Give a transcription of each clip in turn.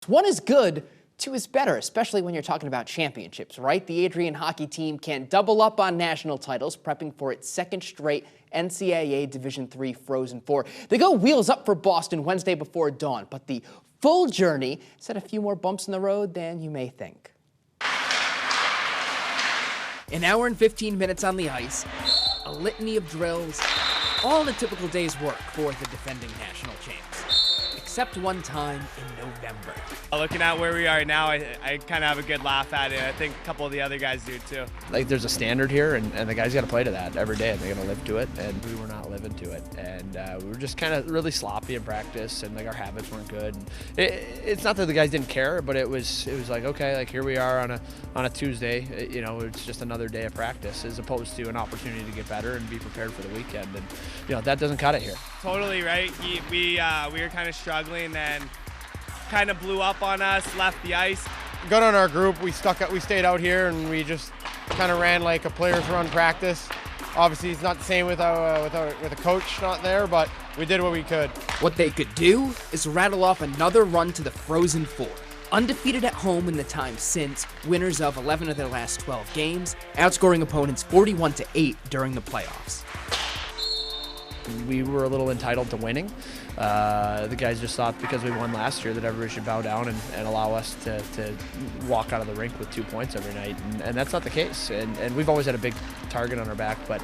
1 is good, 2 is better, especially when you're talking about championships, right? The Adrian hockey team can double up on national titles, prepping for its second straight NCAA Division III Frozen Four. They go wheels up for Boston Wednesday before dawn, but the full journey set a few more bumps in the road than you may think. An hour and 15 minutes on the ice, a litany of drills, all in a typical day's work for the defending national champs, except one time in November. Looking at where we are now, I kind of have a good laugh at it. I think a couple of the other guys do too. Like, there's a standard here, and the guys got to play to that every day, and they're going to live to it, and we were not living to it. And we were just kind of really sloppy in practice, and like our habits weren't good. And it's not that the guys didn't care, but it was like, okay, like here we are on a Tuesday. You know, it's just another day of practice as opposed to an opportunity to get better and be prepared for the weekend. And you know, that doesn't cut it here. Totally right. We were kind of struggling and kind of blew up on us, left the ice. Good on our group. We stayed out here, and we just kind of ran like a players run practice. Obviously, it's not the same with a coach not there, but we did what we could. What they could do is rattle off another run to the Frozen Four. Undefeated at home in the time since, winners of 11 of their last 12 games, outscoring opponents 41-8 during the playoffs. We were a little entitled to winning. The guys just thought because we won last year that everybody should bow down and allow us to walk out of the rink with 2 points every night, and that's not the case. And we've always had a big target on our back, but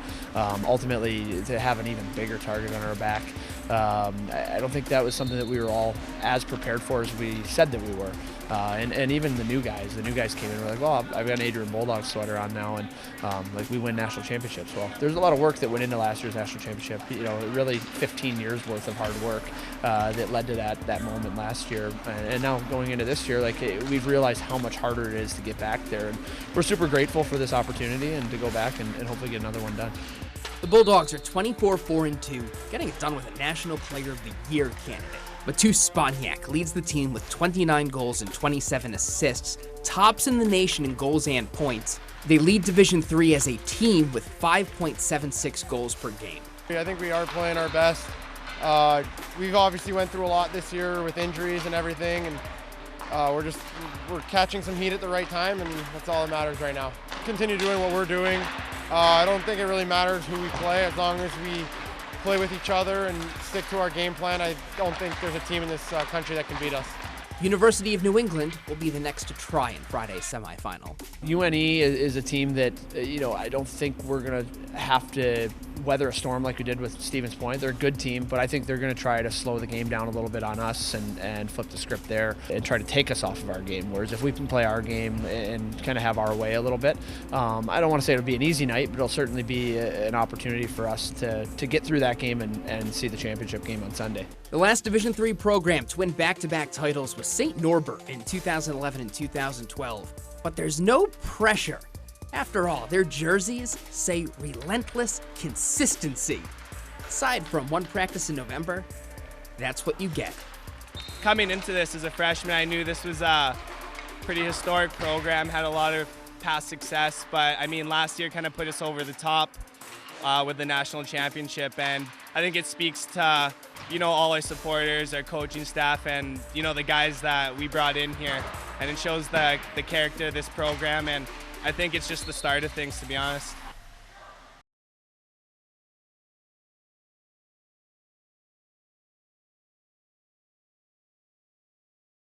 ultimately to have an even bigger target on our back, I don't think that was something that we were all as prepared for as we said that we were. And even the new guys came in and were like, well, I've got an Adrian Bulldogs sweater on now, and like we win national championships. Well, there's a lot of work that went into last year's national championship. You know, really 15 years worth of hard work that led to that moment last year. And now going into this year, like we've realized how much harder it is to get back there, and we're super grateful for this opportunity and to go back and hopefully get another one done. The Bulldogs are 24-4-2, getting it done with a National Player of the Year candidate. Mateusz Spaniak leads the team with 29 goals and 27 assists, tops in the nation in goals and points. They lead Division III as a team with 5.76 goals per game. I think we are playing our best. We've obviously went through a lot this year with injuries and everything, and we're catching some heat at the right time, and that's all that matters right now. Continue doing what we're doing. I don't think it really matters who we play as long as we play with each other and stick to our game plan. I don't think there's a team in this country that can beat us. University of New England will be the next to try in Friday's semifinal. UNE is a team that, you know, I don't think we're going to have to weather a storm like we did with Stevens Point. They're a good team, but I think they're going to try to slow the game down a little bit on us and flip the script there and try to take us off of our game. Whereas if we can play our game and kind of have our way a little bit, I don't want to say it'll be an easy night, but it'll certainly be an opportunity for us to get through that game and see the championship game on Sunday. The last Division III program to win back-to-back titles was St. Norbert in 2011 and 2012. But there's no pressure. After all, their jerseys say relentless consistency. Aside from one practice in November, that's what you get. Coming into this as a freshman, I knew this was a pretty historic program, had a lot of past success, but I mean, last year kind of put us over the top with the national championship, and I think it speaks to, you know, all our supporters, our coaching staff, and, you know, the guys that we brought in here, and it shows the character of this program, and I think it's just the start of things, to be honest.